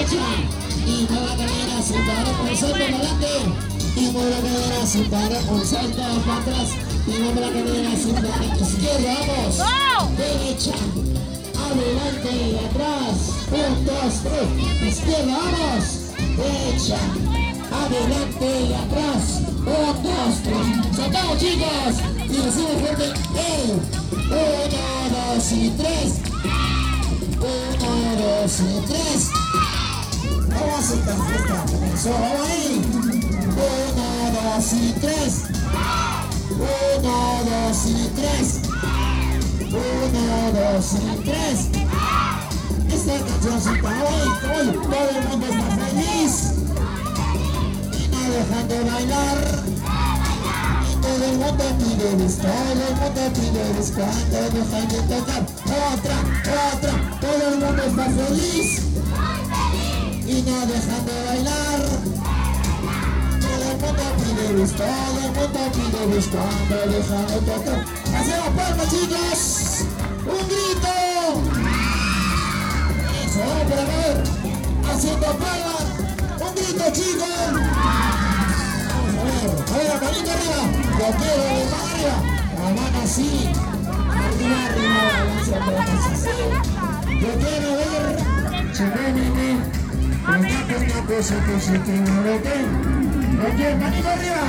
derecha. Y mueve la cadera sin parar, un salto para adelante. Y mueve la cadera sin parar, un salto para atrás. Y mueve la cadera sin parar. Izquierda, vamos. Derecha. Adelante y atrás. 1, 2, 3. Izquierda, vamos. Derecha. Adelante y atrás. 1, 2, 3. Saltamos, chicos. Y decimos fuerte. 1, 2 y 3. 1, 2 y 3. Vamos a esta fiesta. Comenzó. Vamos ahí. 1, 2 y 3. 1, 2 y 3. 1, 2 y 3. Esta cancioncita hoy todo el mundo está feliz y no dejan de bailar. Y todo el mundo pide disco, todo el mundo pide disco, no dejan de tocar. Otra, todo el mundo está feliz y no dejan de bailar. Todo el mundo pide disco, todo el mundo pide disco, no dejan de tocar. Hacemos palmas, chicos, un grito. Vamos para ver, haciendo palmas, un grito, chicos. Vamos a ver, la manita arriba, lo quiero de arriba, la mano así, arriba, balancia, así. Yo quiero ver, chimeneme, una cosa que se que no lo tengo. Lo quiero, manito arriba,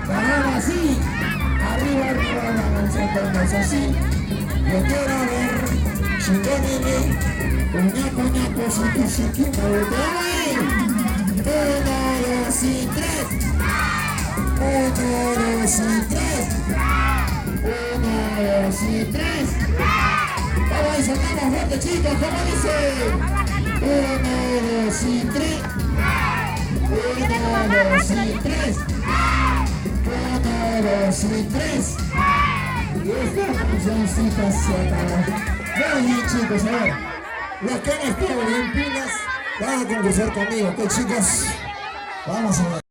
la mano así, arriba, balancia, así. Yo quiero ver, chimeneme. Una cosa que se quita de todo. 1, 2 y 3. 1, 2 y 3. 1, 2 y 3. Vamos y sacamos fuerte, chicos, ¿cómo dice? 1, 2 y 3. 1, 2 y 3. 1, 2 y 3. Y esta cancioncita se acabó. Muy bien, chicos, a ver. Los que han estado bien pilas van a concursar conmigo, ¿ok, chicos? Vamos a ver.